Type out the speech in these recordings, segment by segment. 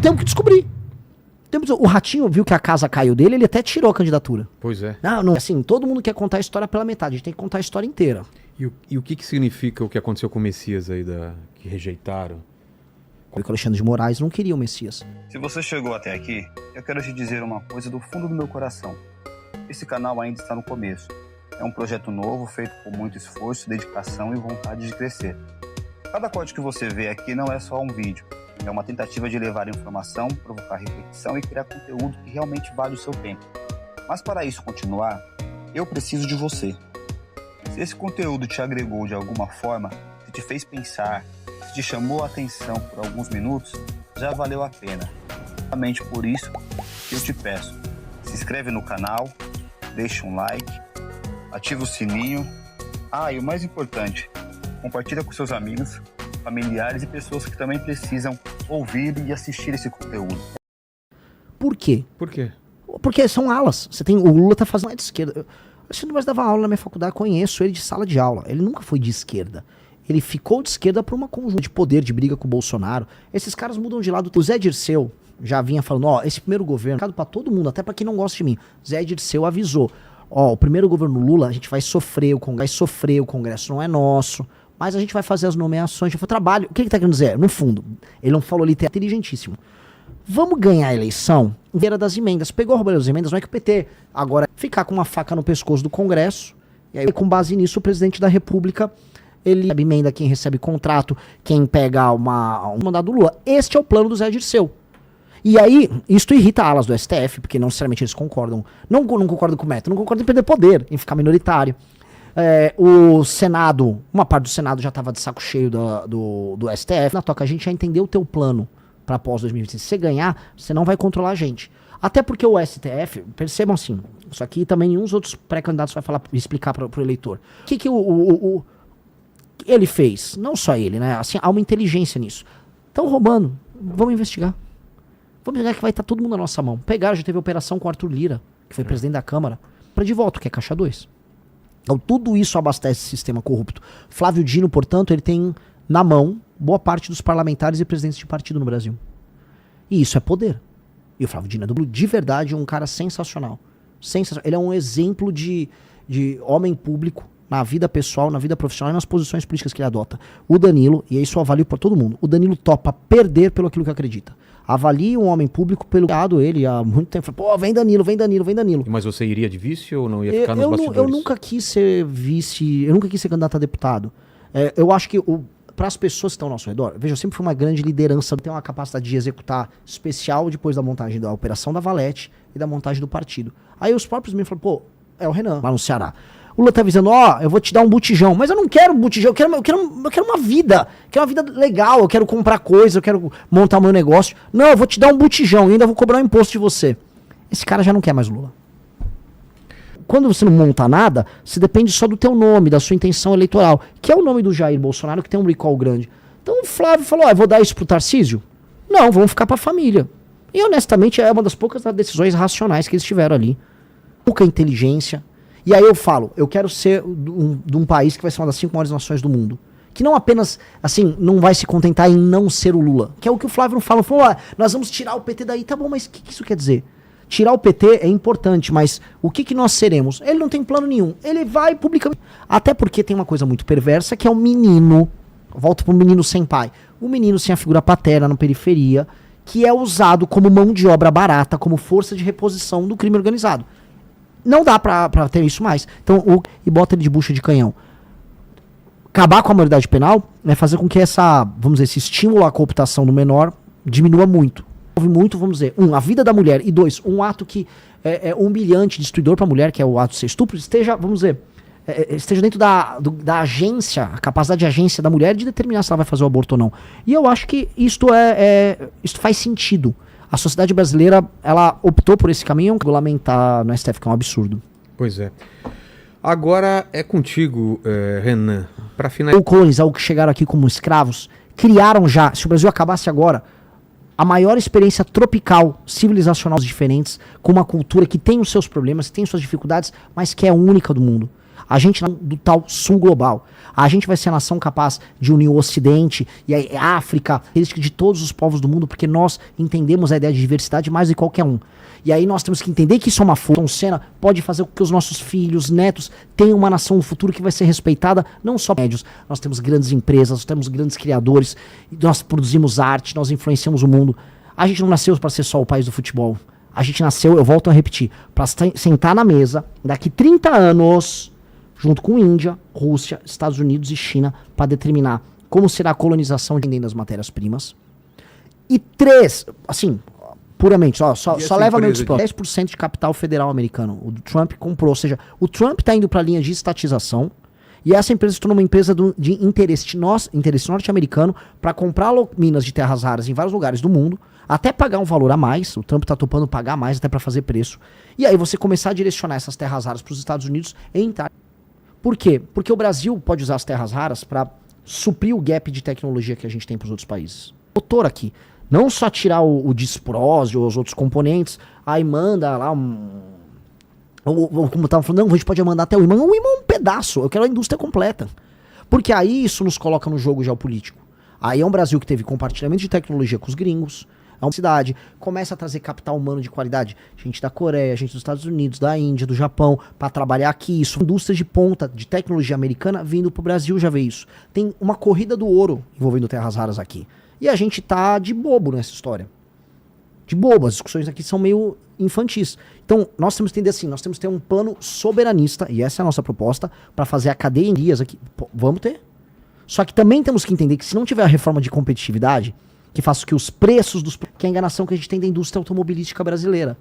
Temos que descobrir. O Ratinho viu que a casa caiu dele, ele até tirou a candidatura. Pois é. Não, assim, todo mundo quer contar a história pela metade, a gente tem que contar a história inteira. E o que significa o que aconteceu com o Messias aí, que rejeitaram? O Alexandre de Moraes não queria o Messias. Se você chegou até aqui, eu quero te dizer uma coisa do fundo do meu coração. Esse canal ainda está no começo. É um projeto novo, feito com muito esforço, dedicação e vontade de crescer. Cada corte que você vê aqui não é só um vídeo. É uma tentativa de levar informação, provocar reflexão e criar conteúdo que realmente vale o seu tempo. Mas para isso continuar, eu preciso de você. Se esse conteúdo te agregou de alguma forma, se te fez pensar, se te chamou a atenção por alguns minutos, já valeu a pena. Exatamente por isso que eu te peço, se inscreve no canal, deixa um like, ativa o sininho. E o mais importante, compartilha com seus amigos, familiares e pessoas que também precisam ouvir e assistir esse conteúdo. Por quê? Por quê? Porque são alas. O Lula tá fazendo de esquerda. O Alexandre Moraes dava aula na minha faculdade, conheço ele de sala de aula. Ele nunca foi de esquerda. Ele ficou de esquerda por uma conjunta de poder, de briga com o Bolsonaro. Esses caras mudam de lado. O Zé Dirceu já vinha falando, esse primeiro governo, pra todo mundo, até pra quem não gosta de mim. Zé Dirceu avisou, o primeiro governo Lula, a gente vai sofrer, o Congresso não é nosso, mas a gente vai fazer as nomeações, a gente vai trabalho. O que ele tá querendo dizer? No fundo, ele não falou literal, inteligentíssimo. Vamos ganhar a eleição em beira das emendas. Pegou a roubar as emendas, não é que o PT agora ficar com uma faca no pescoço do Congresso, e aí com base nisso o presidente da República, ele recebe emenda, quem recebe contrato, quem pega um mandado do Lula. Este é o plano do Zé Dirceu. E aí, isto irrita alas do STF, porque não necessariamente eles concordam. Não concordam com o método, não concordam em perder poder, em ficar minoritário. O Senado, uma parte do Senado já estava de saco cheio do STF. Na toca, a gente já entendeu o teu plano para pós 2026. Se você ganhar, você não vai controlar a gente. Até porque o STF, percebam assim, isso aqui também uns outros pré-candidatos vai explicar para o eleitor. O que ele fez? Não só ele, né? Assim, há uma inteligência nisso. Estão roubando, vamos investigar. Vamos pegar que vai estar todo mundo na nossa mão. Pegaram, já teve operação com o Arthur Lira, que foi presidente da Câmara, para de volta, que é caixa 2. Então tudo isso abastece o sistema corrupto. Flávio Dino, portanto, ele tem na mão boa parte dos parlamentares e presidentes de partido no Brasil. E isso é poder. E o Flávio Dino é de verdade um cara sensacional. Ele é um exemplo de homem público na vida pessoal, na vida profissional e nas posições políticas que ele adota. O Danilo, e isso eu avalio para todo mundo, o Danilo topa perder pelo aquilo que acredita. Avalie um homem público pelo lado ele há muito tempo. Vem Danilo, vem Danilo, vem Danilo. Mas você iria de vice ou não ia ficar nos bastidores? Eu nunca quis ser vice, eu nunca quis ser candidato a deputado. Eu acho que para as pessoas que estão ao nosso redor, veja, eu sempre fui uma grande liderança, tenho uma capacidade de executar especial depois da montagem da operação da Valete e da montagem do partido. Aí os próprios me falaram, é o Renan, lá no Ceará. O Lula tá avisando, eu vou te dar um botijão. Mas eu não quero um botijão, eu quero uma vida. Eu quero uma vida legal, eu quero comprar coisa, eu quero montar meu negócio. Não, eu vou te dar um botijão e ainda vou cobrar um imposto de você. Esse cara já não quer mais Lula. Quando você não monta nada, você depende só do teu nome, da sua intenção eleitoral, que é o nome do Jair Bolsonaro, que tem um recall grande. Então o Flávio falou, eu vou dar isso pro Tarcísio? Não, vamos ficar pra família. E honestamente é uma das poucas decisões racionais que eles tiveram ali. Pouca inteligência. E aí eu falo, eu quero ser de um país que vai ser uma das 5 maiores nações do mundo. Que não apenas, assim, não vai se contentar em não ser o Lula. Que é o que o Flávio fala. Falou, nós vamos tirar o PT daí. Tá bom, mas o que isso quer dizer? Tirar o PT é importante, mas o que nós seremos? Ele não tem plano nenhum. Ele vai publicamente. Até porque tem uma coisa muito perversa, que é o menino. Volto pro menino sem pai. O menino sem a figura paterna na periferia, que é usado como mão de obra barata, como força de reposição do crime organizado. Não dá pra ter isso mais. Então, e bota ele de bucha de canhão. Acabar com a maioridade penal é fazer com que esse estímulo à cooptação do menor diminua muito. Muito, vamos dizer, a vida da mulher, e 2, um ato que é humilhante, destruidor pra mulher, que é o ato de ser estupro, esteja, vamos dizer, esteja dentro da agência, a capacidade de agência da mulher de determinar se ela vai fazer o aborto ou não. E eu acho que isto faz sentido. A sociedade brasileira, ela optou por esse caminho, regulamentar no STF, que é um absurdo. Pois é. Agora é contigo, Renan, para finalizar. Ou colonizar o que chegaram aqui como escravos, criaram já, se o Brasil acabasse agora, a maior experiência tropical, civilizacional diferentes, com uma cultura que tem os seus problemas, que tem suas dificuldades, mas que é única do mundo. A gente do tal sul global. A gente vai ser a nação capaz de unir o Ocidente e a África, de todos os povos do mundo, porque nós entendemos a ideia de diversidade mais do que qualquer um. E aí nós temos que entender que isso é uma força. Ayrton Senna pode fazer com que os nossos filhos, netos, tenham uma nação no futuro que vai ser respeitada, não só médios. Nós temos grandes empresas, nós temos grandes criadores, nós produzimos arte, nós influenciamos o mundo. A gente não nasceu para ser só o país do futebol. A gente nasceu, eu volto a repetir, para sentar na mesa daqui 30 anos, junto com Índia, Rússia, Estados Unidos e China, para determinar como será a colonização das matérias-primas. E 3, assim, puramente, só leva menos 10% de capital federal americano. O Trump comprou, ou seja, o Trump está indo para a linha de estatização, e essa empresa se tornou uma empresa de interesse norte-americano para comprar minas de terras raras em vários lugares do mundo, até pagar um valor a mais. O Trump está topando pagar mais até para fazer preço. E aí você começar a direcionar essas terras raras para os Estados Unidos e entrar. Por quê? Porque o Brasil pode usar as terras raras para suprir o gap de tecnologia que a gente tem para os outros países. Motor aqui. Não só tirar o disprose ou os outros componentes, aí manda lá como estavam falando, não, a gente pode mandar até o imã. O imã é um pedaço, eu quero a indústria completa. Porque aí isso nos coloca no jogo geopolítico. Aí é um Brasil que teve compartilhamento de tecnologia com os gringos, é uma cidade, começa a trazer capital humano de qualidade, gente da Coreia, gente dos Estados Unidos, da Índia, do Japão, para trabalhar aqui. Isso, indústria de ponta de tecnologia americana vindo pro Brasil, já vê isso. Tem uma corrida do ouro envolvendo terras raras aqui. E a gente tá de bobo nessa história. De bobo, as discussões aqui são meio infantis. Então, nós temos que entender assim, nós temos que ter um plano soberanista, e essa é a nossa proposta, para fazer a cadeia em dias aqui. Pô, vamos ter. Só que também temos que entender que se não tiver a reforma de competitividade, que faça que os preços que é a enganação que a gente tem da indústria automobilística brasileira,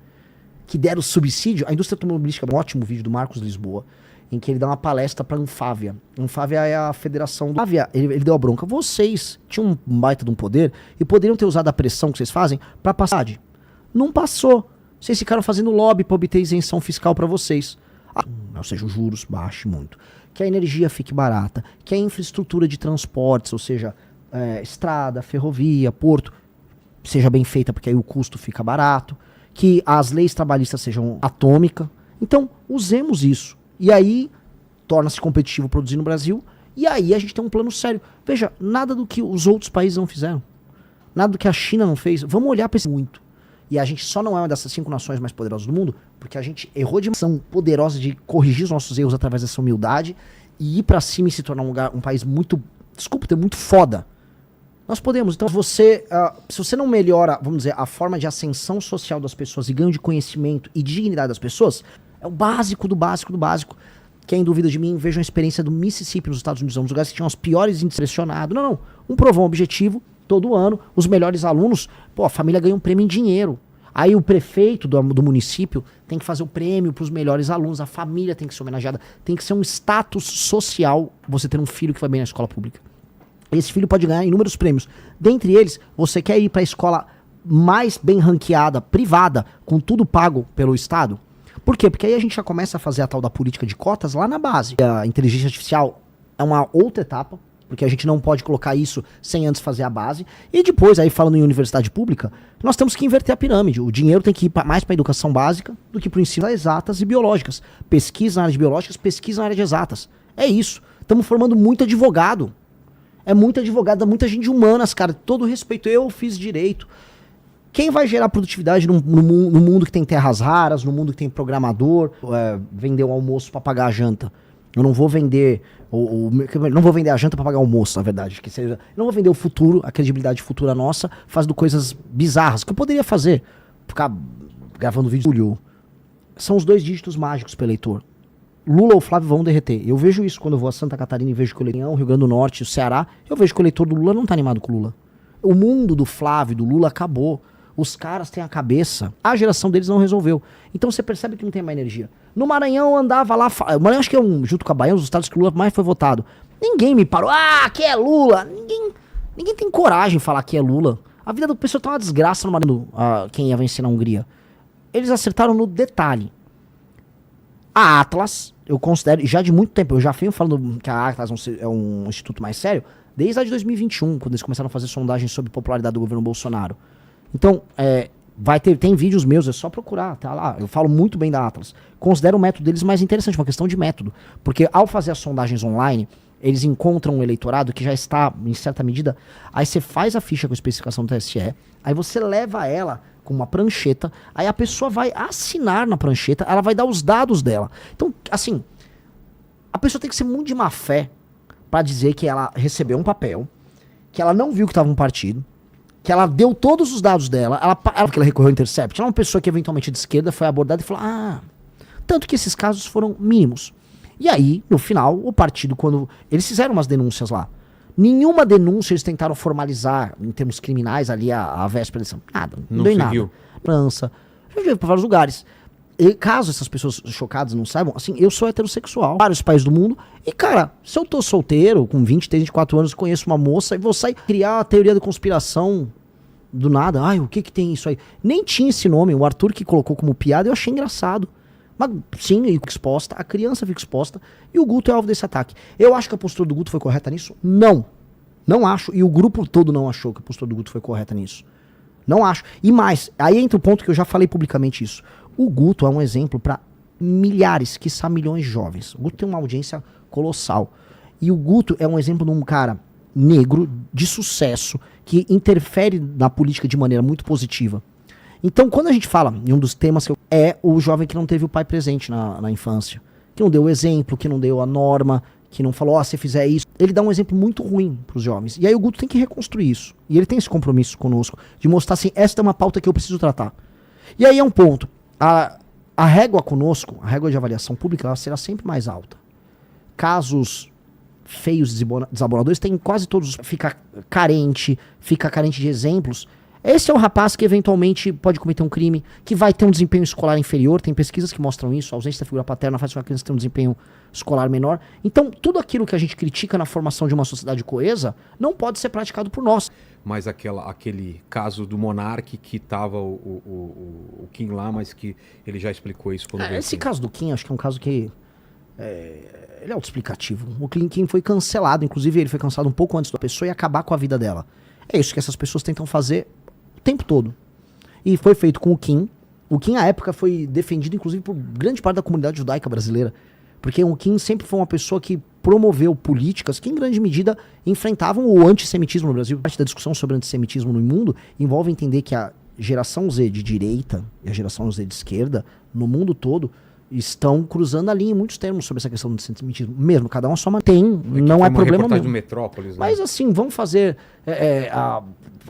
que deram subsídio. A indústria automobilística, um ótimo vídeo do Marcos Lisboa, em que ele dá uma palestra para a Anfávia. A Anfávia é a federação do... Anfávia, ele deu a bronca. Vocês tinham um baita de um poder e poderiam ter usado a pressão que vocês fazem para passar. Não passou. Vocês ficaram fazendo lobby para obter isenção fiscal para vocês. Ou seja, os juros baixem muito. Que a energia fique barata. Que a infraestrutura de transportes, ou seja, estrada, ferrovia, porto, seja bem feita, porque aí o custo fica barato. Que as leis trabalhistas sejam atômicas. Então, usemos isso. E aí, torna-se competitivo produzir no Brasil. E aí a gente tem um plano sério. Veja, nada do que os outros países não fizeram. Nada do que a China não fez. Vamos olhar para esse muito. E a gente só não é uma dessas 5 nações mais poderosas do mundo porque a gente errou de ação poderosa de corrigir os nossos erros através dessa humildade e ir para cima e se tornar um país muito, desculpa, muito foda. Nós podemos. Então, se você não melhora, vamos dizer, a forma de ascensão social das pessoas e ganho de conhecimento e dignidade das pessoas, é o básico do básico do básico. Quem duvida de mim, veja a experiência do Mississippi nos Estados Unidos, um dos lugares que tinham os piores índices pressionados. Não. Um provão objetivo, todo ano, os melhores alunos, a família ganha um prêmio em dinheiro. Aí o prefeito do município tem que fazer o prêmio para os melhores alunos, a família tem que ser homenageada, tem que ser um status social você ter um filho que vai bem na escola pública. Esse filho pode ganhar inúmeros prêmios. Dentre eles, você quer ir para a escola mais bem ranqueada, privada, com tudo pago pelo Estado? Por quê? Porque aí a gente já começa a fazer a tal da política de cotas lá na base. A inteligência artificial é uma outra etapa, porque a gente não pode colocar isso sem antes fazer a base. E depois, aí falando em universidade pública, nós temos que inverter a pirâmide. O dinheiro tem que ir mais para a educação básica do que para o ensino das exatas e biológicas. Pesquisa na área de biológicas, pesquisa na área de exatas. É isso. Estamos formando muito advogado. É muito advogado, muita gente de humanas, cara. Todo respeito, eu fiz direito. Quem vai gerar produtividade no mundo que tem terras raras, no mundo que tem programador, vender o almoço para pagar a janta? Eu não vou vender não vou vender a janta para pagar o almoço, na verdade. Eu não vou vender o futuro, a credibilidade futura nossa, fazendo coisas bizarras, que eu poderia fazer. Ficar gravando vídeo. São os 2 dígitos mágicos para eleitor. Lula ou Flávio vão derreter. Eu vejo isso quando eu vou a Santa Catarina e vejo que o eleitor, Rio Grande do Norte, o Ceará, eu vejo que o eleitor do Lula não tá animado com o Lula. O mundo do Flávio e do Lula acabou. Os caras têm a cabeça. A geração deles não resolveu. Então você percebe que não tem mais energia. No Maranhão andava lá... O Maranhão acho que é junto com a Bahia, um dos estados que o Lula mais foi votado. Ninguém me parou. Aqui é Lula. Ninguém tem coragem de falar que é Lula. A vida do pessoal tá uma desgraça no Maranhão. Quem ia vencer na Hungria. Eles acertaram no detalhe. A Atlas, eu considero, já de muito tempo, eu já venho falando que a Atlas é um instituto mais sério, desde lá de 2021, quando eles começaram a fazer sondagens sobre a popularidade do governo Bolsonaro. Então, Tem vídeos meus, é só procurar, tá lá. Eu falo muito bem da Atlas. Considero o método deles mais interessante, uma questão de método. Porque ao fazer as sondagens online, eles encontram um eleitorado que já está, em certa medida, aí você faz a ficha com especificação do TSE, aí você leva ela com uma prancheta, aí a pessoa vai assinar na prancheta, ela vai dar os dados dela. Então, assim, a pessoa tem que ser muito de má fé pra dizer que ela recebeu um papel, que ela não viu que estava um partido, que ela deu todos os dados dela, que ela recorreu ao Intercept. Ela é uma pessoa que eventualmente de esquerda foi abordada e falou, tanto que esses casos foram mínimos. E aí, no final, o partido, quando eles fizeram umas denúncias lá, nenhuma denúncia eles tentaram formalizar em termos criminais ali a véspera da eleição. Nada, não deu em nada. França, já veio para vários lugares. E caso essas pessoas chocadas não saibam, assim, eu sou heterossexual, vários países do mundo, e cara, se eu tô solteiro, com 23, 24 anos, conheço uma moça, e vou sair criar a teoria da conspiração do nada, o que tem isso aí? Nem tinha esse nome, o Arthur que colocou como piada, eu achei engraçado. Mas sim, exposta, a criança fica exposta, e o Guto é alvo desse ataque. Eu acho que a postura do Guto foi correta nisso? Não acho, e o grupo todo não achou que a postura do Guto foi correta nisso. Não acho. E mais, aí entra o ponto que eu já falei publicamente isso. O Guto é um exemplo para milhares, quiçá milhões de jovens. O Guto tem uma audiência colossal. E o Guto é um exemplo de um cara negro, de sucesso, que interfere na política de maneira muito positiva. Então, quando a gente fala em um dos temas é o jovem que não teve o pai presente na infância, que não deu o exemplo, que não deu a norma, que não falou, se fizer isso, ele dá um exemplo muito ruim para os jovens. E aí o Guto tem que reconstruir isso. E ele tem esse compromisso conosco, de mostrar assim, esta é uma pauta que eu preciso tratar. E aí é um ponto. A régua conosco, a régua de avaliação pública, ela será sempre mais alta. Casos feios, desaboradores, tem quase todos, fica carente de exemplos. Esse é o rapaz que eventualmente pode cometer um crime, que vai ter um desempenho escolar inferior, tem pesquisas que mostram isso, a ausência da figura paterna faz com que a criança tenha um desempenho escolar menor. Então, tudo aquilo que a gente critica na formação de uma sociedade coesa, não pode ser praticado por nós. Mas aquele caso do Monark que tava o Kim lá, mas que ele já explicou isso quando veio Esse aqui. caso do Kim, acho que é um caso que ele é autoexplicativo. O Kim foi cancelado, inclusive ele foi cancelado um pouco antes da pessoa e acabar com a vida dela. É isso que essas pessoas tentam fazer o tempo todo. E foi feito com o Kim. O Kim, à época, foi defendido, inclusive, por grande parte da comunidade judaica brasileira. Porque o Kim sempre foi uma pessoa que promoveu políticas que, em grande medida, enfrentavam o antissemitismo no Brasil. Parte da discussão sobre antissemitismo no mundo envolve entender que a geração Z de direita e a geração Z de esquerda, no mundo todo, estão cruzando a linha em muitos termos sobre essa questão do antissemitismo. Mesmo, cada um a sua mantém, não é problema mesmo. mesmo. Metrópolis, né? Mas assim, vamos fazer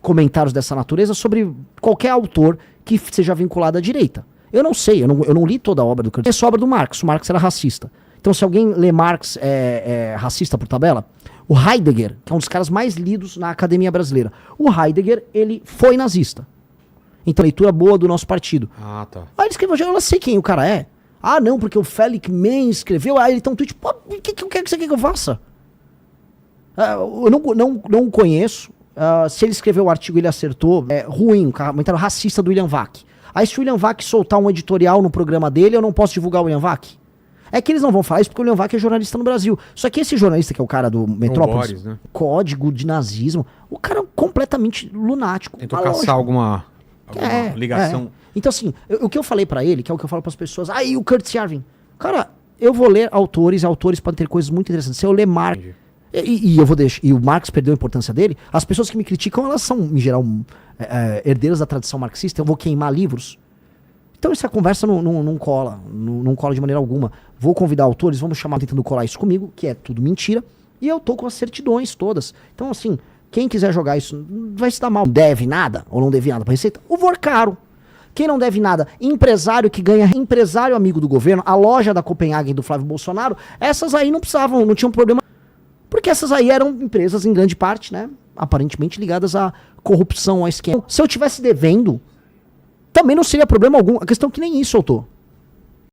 comentários dessa natureza sobre qualquer autor que seja vinculado à direita. Eu não sei, eu não li toda a obra do Kurt. Essa obra do Marx, o Marx era racista. Então se alguém lê Marx racista por tabela, o Heidegger, que é um dos caras mais lidos na academia brasileira, o Heidegger, ele foi nazista. Então, leitura boa do nosso partido. Ah, tá. Aí ele escreveu, eu não sei quem o cara é. Não, porque o Félix Men escreveu, ele tá um tweet, o que você quer que eu faça? Eu não conheço. Se ele escreveu o artigo e ele acertou, é ruim, um comentário racista do William Vac. Aí se o William Vac soltar um editorial no programa dele, eu não posso divulgar o William Vac? É que eles não vão falar isso porque o William Vac é jornalista no Brasil. Só que esse jornalista, que é o cara do Metrópolis, Boris, né? código de nazismo, o cara é completamente lunático. Tentou caçar alguma ligação. Então assim, o que eu falei pra ele, que é o que eu falo pras pessoas, e o Kurt Yarvin? Cara, eu vou ler autores podem ter coisas muito interessantes. Se eu ler Marx, e eu vou deixar, e o Marx perdeu a importância dele, as pessoas que me criticam, elas são, em geral, herdeiras da tradição marxista, eu vou queimar livros. Então essa conversa não cola, não cola de maneira alguma. Vou convidar autores, vamos chamar tentando colar isso comigo, que é tudo mentira, e eu tô com as certidões todas. Então assim, quem quiser jogar isso, vai se dar mal. Deve nada, ou não deve nada pra Receita? O Vorcaro. Quem não deve nada? Empresário que ganha, empresário amigo do governo, a loja da Copenhagen do Flávio Bolsonaro, essas aí não tinham problema, porque essas aí eram empresas, em grande parte, né, aparentemente ligadas à corrupção, a esquema. Se eu tivesse devendo, também não seria problema algum. A questão é que nem isso eu tô.